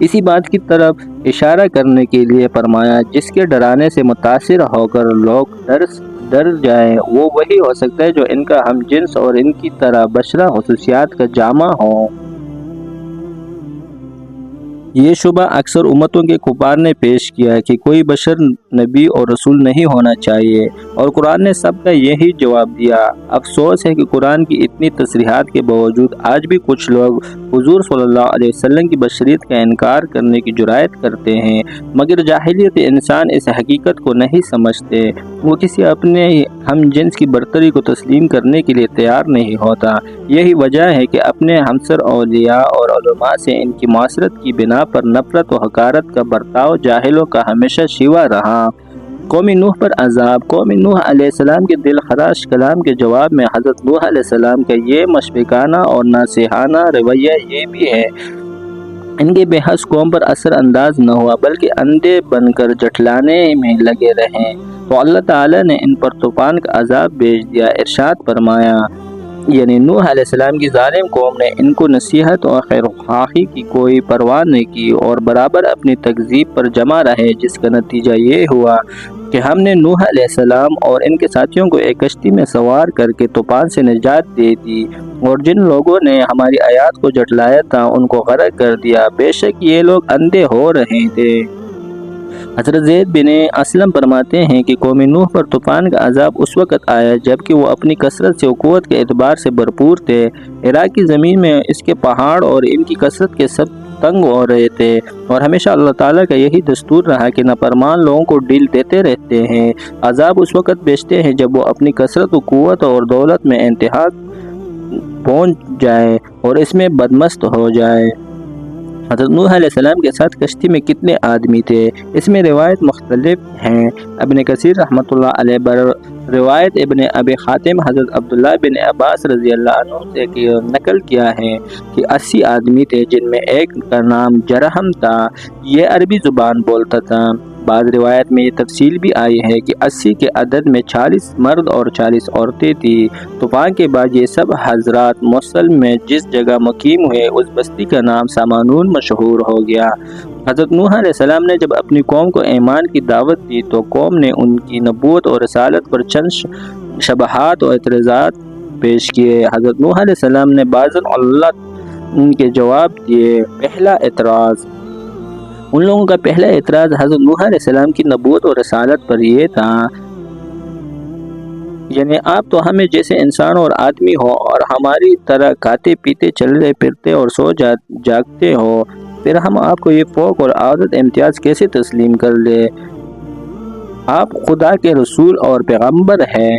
اسی بات کی طرف اشارہ کرنے کے لیے فرمایا جس کے ڈرانے سے متاثر ہو کر لوگ ڈر جائیں وہ وہی ہو سکتا ہے جو ان کا ہم جنس اور ان کی طرح بشرہ خصوصیات کا جامع ہو۔ یہ شبہ اکثر امتوں کے کفار نے پیش کیا کہ کوئی بشر نبی اور رسول نہیں ہونا چاہیے، اور قرآن نے سب کا یہی جواب دیا۔ افسوس ہے کہ قرآن کی اتنی تصریحات کے باوجود آج بھی کچھ لوگ حضور صلی اللہ علیہ وسلم کی بشریت کا انکار کرنے کی جرأت کرتے ہیں، مگر جاہلیت انسان اس حقیقت کو نہیں سمجھتے۔ وہ کسی اپنے ہم جنس کی برتری کو تسلیم کرنے کے لیے تیار نہیں ہوتا۔ یہی وجہ ہے کہ اپنے ہمسر اولیاء اور علماء سے ان کی معاشرت کی بنا پر نفرت و حقارت کا برتاؤ جاہلوں کا ہمیشہ شیوا رہا۔ قوم نوح پر عذاب۔ قوم نوح علیہ السلام کے دل خراش کلام کے جواب میں حضرت نوح علیہ السلام کا یہ مشفقانہ اور ناصحانہ رویہ یہ بھی ہے۔ ان کے بے حس قوم پر اثر انداز نہ ہوا بلکہ اندھے بن کر جھٹلانے میں لگے رہے، تو اللہ تعالیٰ نے ان پر طوفان کا عذاب بھیج دیا۔ ارشاد فرمایا، یعنی نوح علیہ السلام کی ظالم قوم نے ان کو نصیحت اور خیرخواہی کی کوئی پرواہ نہیں کی اور برابر اپنی تکذیب پر جمع رہے، جس کا نتیجہ یہ ہوا کہ ہم نے نوح علیہ السلام اور ان کے ساتھیوں کو ایک کشتی میں سوار کر کے طوفان سے نجات دے دی، اور جن لوگوں نے ہماری آیات کو جھٹلایا تھا ان کو غرق کر دیا۔ بے شک یہ لوگ اندھے ہو رہے تھے۔ حضرت زید بن اسلم فرماتے ہیں کہ قوم نوح پر طوفان کا عذاب اس وقت آیا جبکہ وہ اپنی کثرت سے و قوت کے اعتبار سے بھرپور تھے۔ عراق کی زمین میں اس کے پہاڑ اور ان کی کثرت کے سب تنگ ہو رہے تھے، اور ہمیشہ اللہ تعالیٰ کا یہی دستور رہا کہ نافرمان لوگوں کو ڈیل دیتے رہتے ہیں۔ عذاب اس وقت بھیجتے ہیں جب وہ اپنی کثرت و قوت اور دولت میں انتہا پہنچ جائے اور اس میں بدمست ہو جائے۔ حضرت نوح علیہ السلام کے ساتھ کشتی میں کتنے آدمی تھے، اس میں روایت مختلف ہیں۔ ابن کثیر رحمۃ اللہ علیہ روایت ابن ابی حاتم حضرت عبداللہ بن عباس رضی اللہ عنہ سے نقل کیا ہے کہ 80 آدمی تھے، جن میں ایک کا نام جرہم تھا، یہ عربی زبان بولتا تھا۔ بعض روایت میں یہ تفصیل بھی آئی ہے کہ 80 کے عدد میں 40 مرد اور 40 عورتیں تھیں۔ طوفان کے بعد یہ سب حضرات موصل میں جس جگہ مقیم ہوئے اس بستی کا نام سامانون مشہور ہو گیا۔ حضرت نوح علیہ السلام نے جب اپنی قوم کو ایمان کی دعوت دی تو قوم نے ان کی نبوت اور رسالت پر چند شبہات و اعتراضات پیش کیے۔ حضرت نوح علیہ السلام نے باذن اللہ کے جواب دیے۔ ان لوگوں کا پہلا اعتراض حضرت نوح علیہ السلام کی نبوت اور رسالت پر یہ تھا، یعنی آپ تو ہمیں جیسے انسان اور آدمی ہو اور ہماری طرح کھاتے پیتے چلتے پھرتے اور سو جاگتے ہو، پھر ہم آپ کو یہ فوق اور عادت امتیاز کیسے تسلیم کر لیں؟ آپ خدا کے رسول اور پیغمبر ہیں۔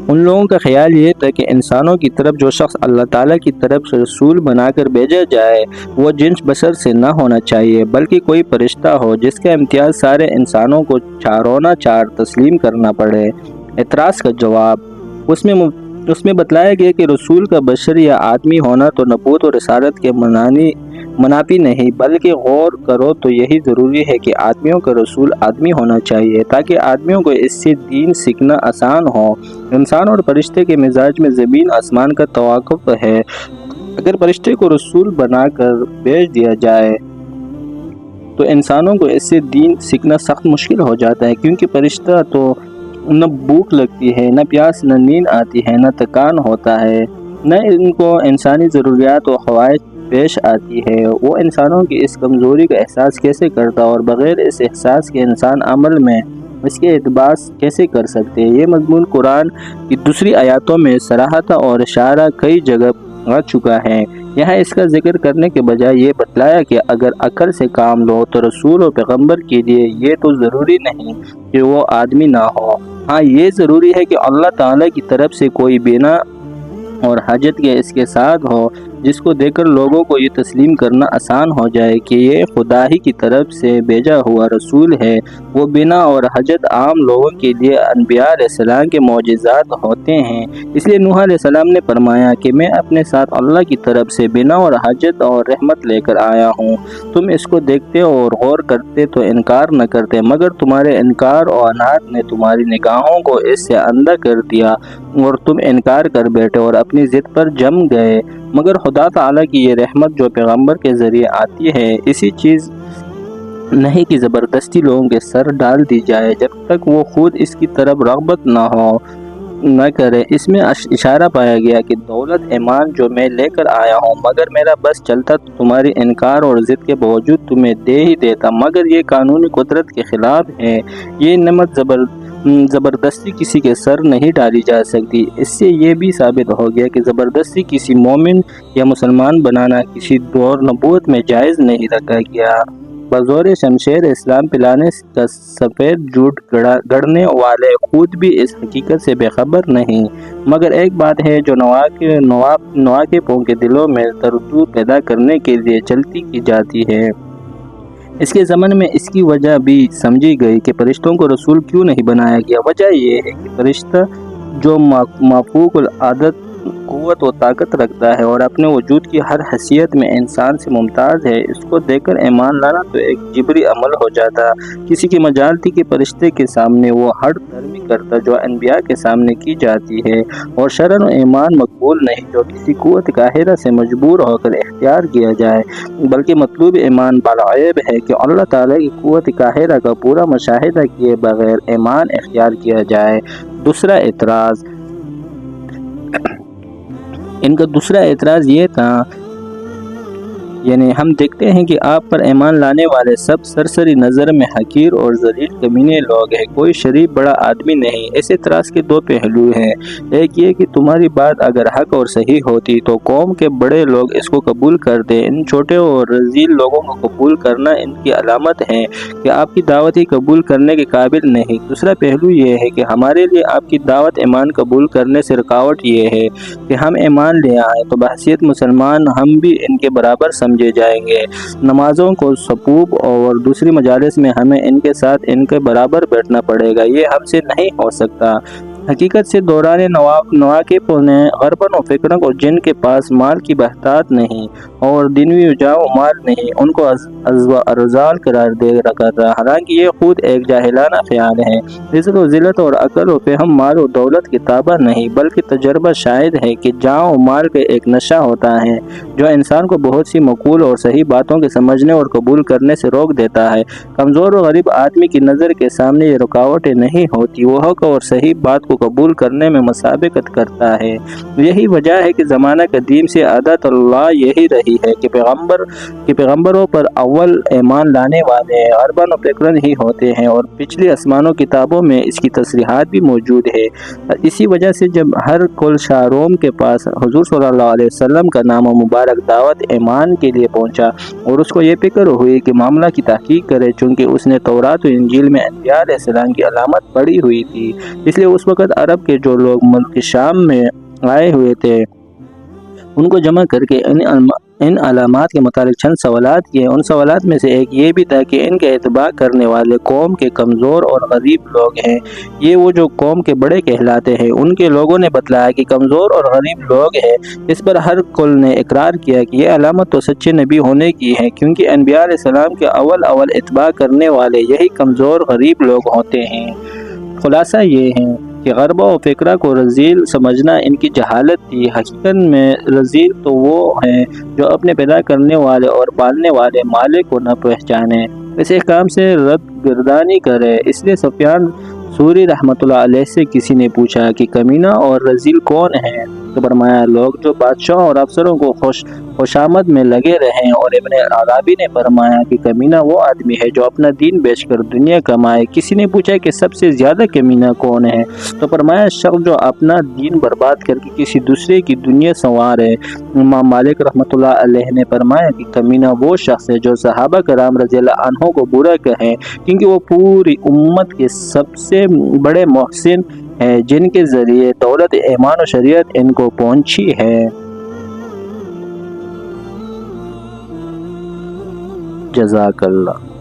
ان لوگوں کا خیال یہ تھا کہ انسانوں کی طرف جو شخص اللہ تعالیٰ کی طرف سے رسول بنا کر بھیجا جائے وہ جنس بشر سے نہ ہونا چاہیے بلکہ کوئی فرشتہ ہو جس کا امتیاز سارے انسانوں کو چاروں چار تسلیم کرنا پڑے۔ اعتراض کا جواب اس میں بتلایا گیا کہ رسول کا بشر یا آدمی ہونا تو نبوت اور رسالت کے منافی نہیں، بلکہ غور کرو تو یہی ضروری ہے کہ آدمیوں کا رسول آدمی ہونا چاہیے تاکہ آدمیوں کو اس سے دین سیکھنا آسان ہو۔ انسان اور فرشتے کے مزاج میں زمین آسمان کا توافق ہے۔ اگر فرشتے کو رسول بنا کر بھیج دیا جائے تو انسانوں کو اس سے دین سیکھنا سخت مشکل ہو جاتا ہے، کیونکہ فرشتہ تو نہ بھوک لگتی ہے، نہ پیاس، نہ نیند آتی ہے، نہ تھکان ہوتا ہے، نہ ان کو انسانی ضروریات و خواہش پیش آتی ہے۔ وہ انسانوں کی اس کمزوری کا احساس کیسے کرتا اور بغیر اس احساس کے انسان عمل میں اس کے اعتبار کیسے کر سکتے؟ یہ مضمون قرآن کی دوسری آیاتوں میں صراحت اور اشارہ کئی جگہ آ چکا ہے۔ یہاں اس کا ذکر کرنے کے بجائے یہ بتلایا کہ اگر عقل سے کام لو تو رسول و پیغمبر کے لیے یہ تو ضروری نہیں کہ وہ آدمی نہ ہو، ہاں یہ ضروری ہے کہ اللہ تعالیٰ کی طرف سے کوئی بنا اور حاجت کے اس کے ساتھ ہو جس کو دیکھ کر لوگوں کو یہ تسلیم کرنا آسان ہو جائے کہ یہ خدا ہی کی طرف سے بھیجا ہوا رسول ہے۔ وہ بنا اور حاجت عام لوگوں کے لیے انبیاء علیہ السلام کے معجزات ہوتے ہیں۔ اس لیے نوح علیہ السلام نے فرمایا کہ میں اپنے ساتھ اللہ کی طرف سے بنا اور حاجت اور رحمت لے کر آیا ہوں، تم اس کو دیکھتے اور غور کرتے تو انکار نہ کرتے، مگر تمہارے انکار اور انات نے تمہاری نگاہوں کو اس سے اندھا کر دیا اور تم انکار کر بیٹھے اور اپنی ضد پر جم گئے۔ مگر خدا خدا تعالیٰ کی یہ رحمت جو پیغمبر کے ذریعے آتی ہے اسی چیز نہیں کہ زبردستی لوگوں کے سر ڈال دی جائے جب تک وہ خود اس کی طرف رغبت نہ کرے۔ اس میں اشارہ پایا گیا کہ دولت ایمان جو میں لے کر آیا ہوں مگر میرا بس چلتا تو تمہاری انکار اور ضد کے باوجود تمہیں دے ہی دیتا، مگر یہ قانونی قدرت کے خلاف ہے۔ یہ نعمت زبردستی کسی کے سر نہیں ڈالی جا سکتی۔ اس سے یہ بھی ثابت ہو گیا کہ زبردستی کسی مومن یا مسلمان بنانا کسی دور نبوت میں جائز نہیں رکھا گیا۔ بزور شمشیر اسلام پلانے کا سفید جھوٹ گڑھنے والے خود بھی اس حقیقت سے بے خبر نہیں، مگر ایک بات ہے جو نواقفوں کے دلوں میں تردد پیدا کرنے کے لیے چلتی کی جاتی ہے۔ اس کے ضمن میں اس کی وجہ بھی سمجھی گئی کہ فرشتوں کو رسول کیوں نہیں بنایا گیا۔ وجہ یہ ہے کہ فرشتہ جو مافوق العادت قوت و طاقت رکھتا ہے اور اپنے وجود کی ہر حیثیت میں انسان سے ممتاز ہے، اس کو دیکھ کر ایمان لانا تو ایک جبری عمل ہو جاتا۔ کسی کی مجال تھی کہ فرشتے کے سامنے وہ ہٹ دھرمی کرتا جو انبیاء کے سامنے کی جاتی ہے، اور شرعاً و ایمان مقبول نہیں جو کسی قوت قاہرہ سے مجبور ہو کر اختیار کیا جائے، بلکہ مطلوب ایمان بالغیب ہے کہ اللہ تعالیٰ کی قوت قاہرہ کا پورا مشاہدہ کیے بغیر ایمان اختیار کیا جائے۔ ان کا دوسرا اعتراض یہ تھا، یعنی ہم دیکھتے ہیں کہ آپ پر ایمان لانے والے سب سرسری نظر میں حقیر اور ذلیل کمینے لوگ ہیں، کوئی شریف بڑا آدمی نہیں۔ اس اعتراض کے دو پہلو ہیں، ایک یہ کہ تمہاری بات اگر حق اور صحیح ہوتی تو قوم کے بڑے لوگ اس کو قبول کرتے، ان چھوٹے اور رذیل لوگوں کو قبول کرنا ان کی علامت ہے کہ آپ کی دعوت ہی قبول کرنے کے قابل نہیں۔ دوسرا پہلو یہ ہے کہ ہمارے لیے آپ کی دعوت ایمان قبول کرنے سے رکاوٹ یہ ہے کہ ہم ایمان لے آئیں تو بحیثیت مسلمان ہم بھی ان کے برابر سمجھے جائیں گے، نمازوں کو صفوف اور دوسری مجالس میں ہمیں ان کے ساتھ ان کے برابر بیٹھنا پڑے گا، یہ ہم سے نہیں ہو سکتا۔ حقیقت سے دوران نواقفوں نے غرباً و فکرن اور جن کے پاس مال کی بہتات نہیں اور دنوی وجاہ و مال نہیں، ان کو ارزال قرار دے رکھا تھا، حالانکہ یہ خود ایک جاہلانہ خیال ہے۔ عزت و ذلت اور عقل و فہم مال و دولت کی تابع نہیں بلکہ تجربہ شاہد ہے کہ جاں و مال کا ایک نشہ ہوتا ہے جو انسان کو بہت سی معقول اور صحیح باتوں کے سمجھنے اور قبول کرنے سے روک دیتا ہے۔ کمزور و غریب آدمی کی نظر کے سامنے یہ رکاوٹیں نہیں ہوتی، وہ حق اور صحیح بات کو قبول کرنے میں مسابقت کرتا ہے۔ یہی وجہ ہے کہ زمانہ قدیم سے عادت اللہ یہی رہی ہے کہ پیغمبروں پر اول ایمان لانے والے غرباً و فکرن ہی ہوتے ہیں، اور پچھلی آسمانوں کتابوں میں اس کی تصریحات بھی موجود ہے۔ اسی وجہ سے جب ہر کل شاروم کے پاس حضور صلی اللہ علیہ وسلم کا نام و مبارک دعوت ایمان کے لیے پہنچا اور اس کو یہ فکر ہوئی کہ معاملہ کی تحقیق کرے، چونکہ اس نے تورات و انجیل میں انبیاء علیہ السلام کی علامت پڑھی ہوئی تھی، اس لیے اس وقت عرب کے جو لوگ ملک شام میں آئے ہوئے تھے ان کو جمع کر کے ان علامات کے متعلق چند سوالات کیے۔ ان سوالات میں سے ایک یہ بھی تھا کہ ان کے اتباع کرنے والے قوم کے کمزور اور غریب لوگ ہیں، یہ وہ جو قوم کے بڑے کہلاتے ہیں۔ ان کے لوگوں نے بتلایا کہ کمزور اور غریب لوگ ہیں۔ اس پر ہر کل نے اقرار کیا کہ یہ علامت تو سچے نبی ہونے کی ہے، کیونکہ انبیاء علیہ السلام کے اول اتباع کرنے والے یہی کمزور غریب لوگ ہوتے ہیں۔ خلاصہ یہ ہے کہ غربہ و فکرہ کو رذیل سمجھنا ان کی جہالت تھی۔ حقیقت میں رذیل تو وہ ہیں جو اپنے پیدا کرنے والے اور پالنے والے مالک کو نہ پہچانے، اس احکام سے رد گردانی کرے۔ اس لیے سفیان ثوری رحمۃ اللہ علیہ سے کسی نے پوچھا کہ کمینہ اور رذیل کون ہیں؟ تو فرمایا لوگ جو بادشاہوں اور افسروں کو خوشامد میں لگے رہیں، اور ابن عربی نے فرمایا کہ کمینہ وہ آدمی ہے جو اپنا دین بیچ کر دنیا کمائے۔ کسی نے پوچھا کہ سب سے زیادہ کمینہ کون ہے؟ تو فرمایا شخص جو اپنا دین برباد کر کے کسی دوسرے کی دنیا سنوارے۔ امام مالک رحمۃ اللہ علیہ نے فرمایا کہ کمینہ وہ شخص ہے جو صحابہ کرام رضی اللہ عنہ کو برا کہے، کیونکہ وہ پوری امت کے سب سے بڑے محسن ہیں جن کے ذریعے دولت ایمان و شریعت ان کو پہنچی ہے۔ جزاک اللہ۔